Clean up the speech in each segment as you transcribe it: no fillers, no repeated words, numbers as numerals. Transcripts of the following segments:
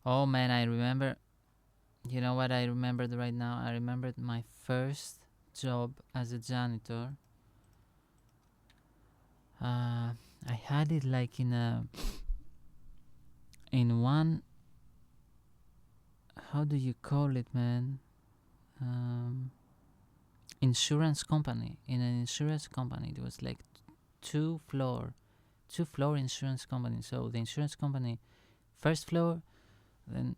Oh man, I remember. You know what I remembered right now? I remembered my first job as a janitor. Uh, I had it like in one. How do you call it, man? Um, Insurance company. In an insurance company, it was like two floor, two floor insurance company. So the insurance company, first floor, then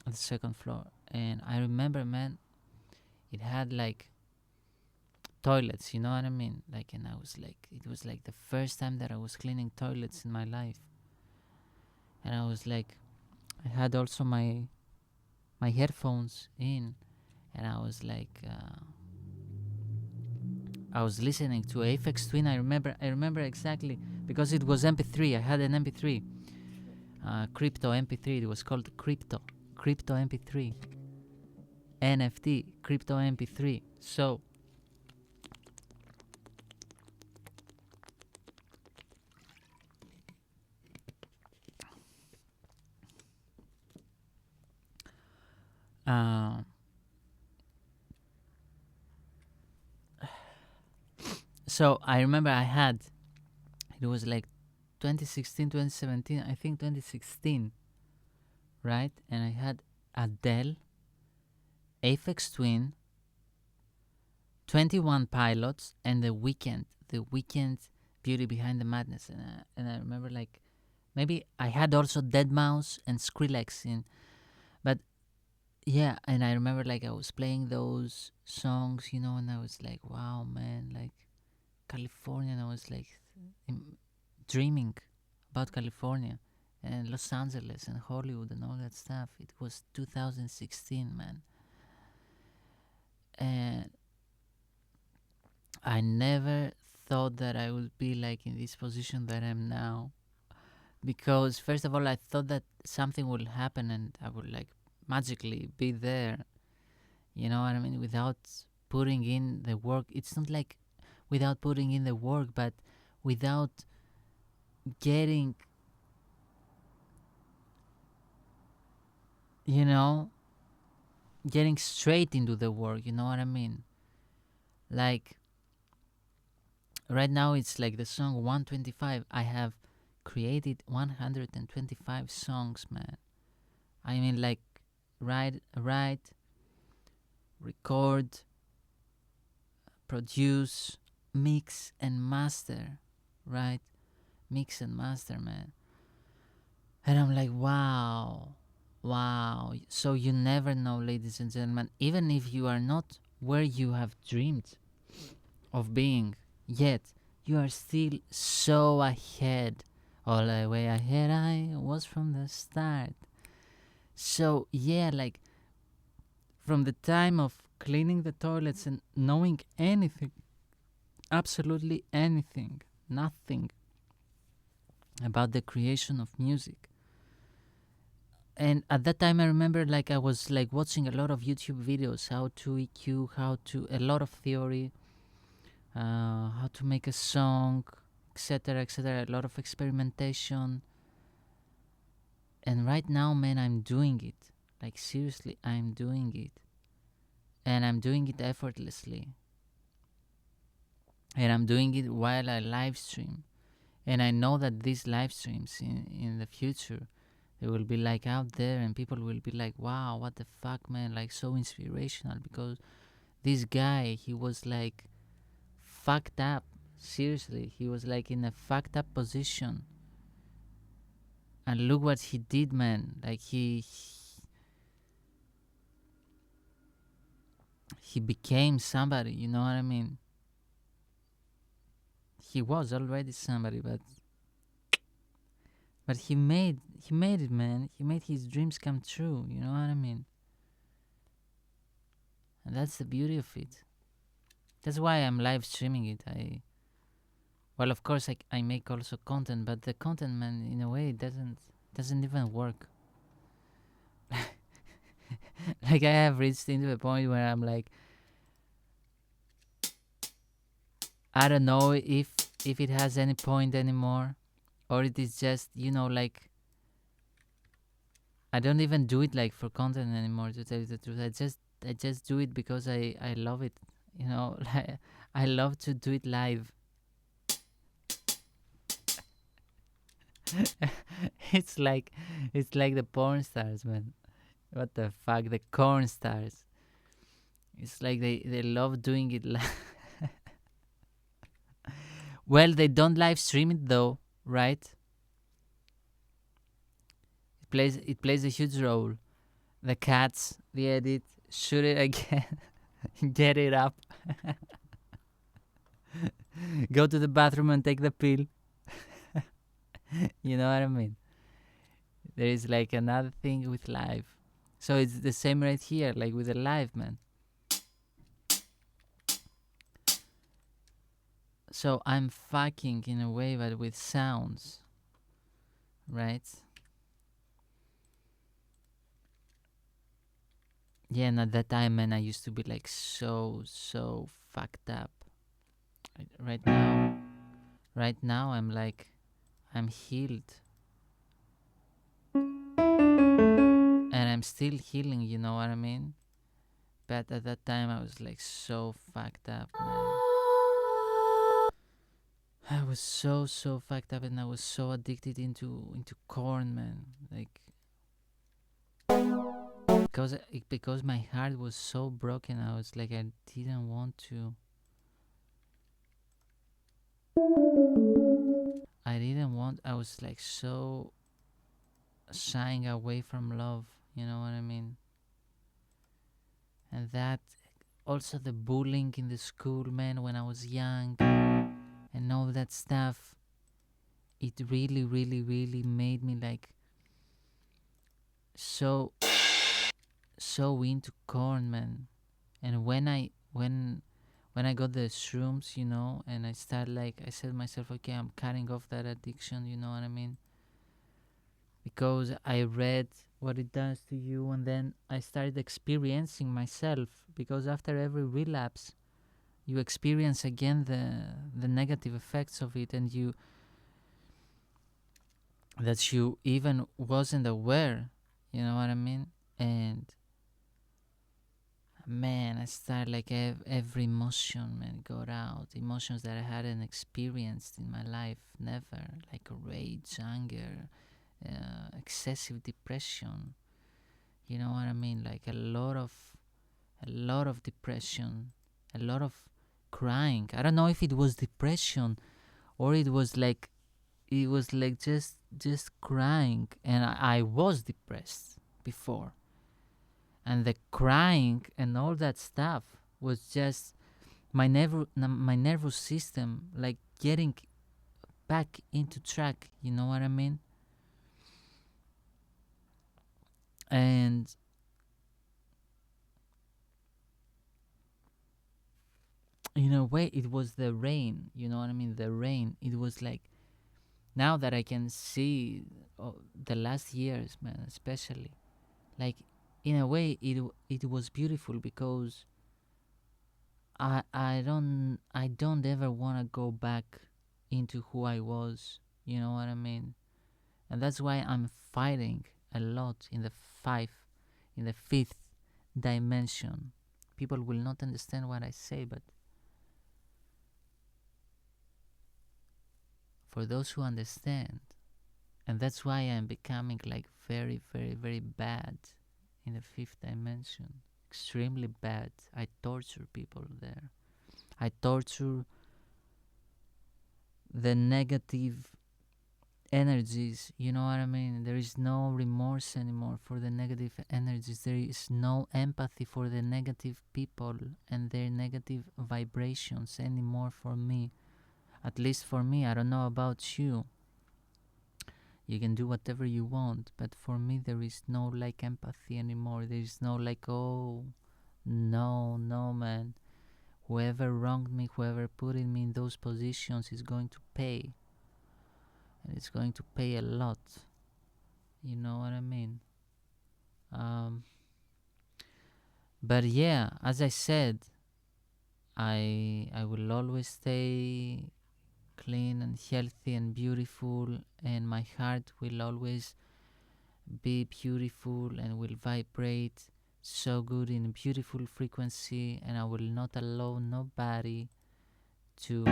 the second floor. And I remember, man, it had like toilets, you know what I mean? Like, and I was like, it was like the first time that I was cleaning toilets in my life. And I was like, I had also my headphones in, and I was listening to Aphex Twin. I remember exactly because it was MP3. I had an MP3, crypto MP3. It was called crypto MP3, NFT, crypto MP3. Uh, so I remember I had, it was like 2016, 2017, I think 2016, right? And I had Adele, Aphex Twin, 21 Pilots, and The Weekend, Beauty Behind the Madness. And I remember like maybe I had also Dead Mouse and Skrillex in, but yeah, and I remember like I was playing those songs, you know, and I was like, wow, man, like California, and I was like dreaming about California and Los Angeles and Hollywood and all that stuff. It was 2016, man. And I never thought that I would be like in this position that I'm now. Because first of all, I thought that something would happen and I would like magically be there. You know what I mean? Without putting in the work. It's not like without putting in the work, but without getting, you know, getting straight into the work. You know what I mean? Like right now, it's like the song 125. I have created 125 songs, man. I mean, like, write, record, produce, mix, and master, right? Mix and master, man. And I'm like, wow, wow. So you never know, ladies and gentlemen, even if you are not where you have dreamed of being yet, you are still so ahead. All the way ahead I was from the start. So, yeah, like from the time of cleaning the toilets and knowing anything, absolutely anything, nothing about the creation of music. And at that time, I remember like I was like watching a lot of YouTube videos, how to EQ, how to a lot of theory, how to make a song, etc., etc. A lot of experimentation. And right now, man, I'm doing it. Like seriously, I'm doing it, and I'm doing it effortlessly. And I'm doing it while I live stream. And I know that these live streams in the future, they will be like out there and people will be like, wow, what the fuck, man, like so inspirational because this guy, he was like fucked up. Seriously, he was like in a fucked up position. And look what he did, man. Like he became somebody, you know what I mean? He was already somebody, but he made it, man. He made his dreams come true, you know what I mean? And that's the beauty of it. That's why I'm live streaming it. Well, of course, I make also content, but the content, man, in a way, doesn't even work. Like I have reached into a point where I'm like, I don't know if it has any point anymore, or it is just like I don't even do it like for content anymore, to tell you the truth. I just do it because I love it. You know, like I love to do it live. it's like it's like the porn stars, man. What the fuck, the corn stars. It's like they love doing it live. Well, they don't live stream it though, right? It plays a huge role. The cats, the edit, shoot it again, get it up, go to the bathroom and take the pill. You know what I mean? There is like another thing with live. So it's the same right here, like with the live, man. So I'm fucking in a way, but with sounds, right? Yeah, and at that time, man, I used to be like so fucked up. Right now, right now, I'm like, I'm healed, and I'm still healing. You know what I mean? But at that time, I was like so fucked up, man. I was so fucked up, and I was so addicted into corn, man. Like because my heart was so broken, I was like I didn't want to. I didn't want. I was like so shying away from love. You know what I mean? And that also the bullying in the school, man, when I was young, and all that stuff. It really made me like so into corn, man. And when I got the shrooms, you know, and I start like I said to myself, okay, I'm cutting off that addiction, you know what I mean? Because I read what it does to you, and then I started experiencing myself. Because after every relapse, you experience again the negative effects of it, and you that you even wasn't aware, you know what I mean? And man, I started like every emotion, man, got out. Emotions that I hadn't experienced in my life, never. Like rage, anger, excessive depression. You know what I mean? Like a lot of depression, a lot of crying. I don't know if it was depression or it was like just crying, and I was depressed before, and the crying and all that stuff was just my nervous system like getting back into track, you know what I mean? And in a way it was the rain, you know what I mean? The rain, it was like now that I can see the last years, man, especially, like in a way it was beautiful because I don't ever want to go back into who I was. You know what I mean? And that's why I'm fighting a lot in the fifth dimension. People will not understand what I say, but for those who understand, and that's why I'm becoming like very bad in the fifth dimension. Extremely bad. I torture people there. I torture the negative energies, you know what I mean? There is no remorse anymore for the negative energies. There is no empathy for the negative people and their negative vibrations anymore for me. At least for me. I don't know about you. You can do whatever you want, but for me there is no like empathy anymore. There is no like, oh no man, whoever wronged me, whoever put me in those positions is going to pay, and it's going to pay a lot. You know what I mean? Um, but yeah, as I said, I will always stay clean and healthy and beautiful, and my heart will always be beautiful and will vibrate so good in a beautiful frequency, and I will not allow nobody to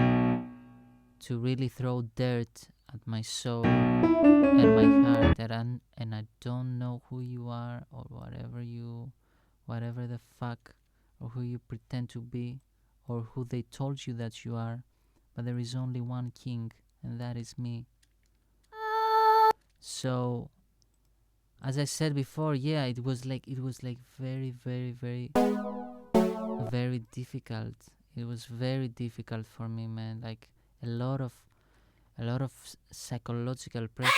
really throw dirt at my soul and my heart. And I don't know who you are, or whatever the fuck, or who you pretend to be, or who they told you that you are, but there is only one king, and that is me. So, as I said before, yeah, it was like very, very, very, very difficult. It was very difficult for me, man. Like a lot of psychological pressure.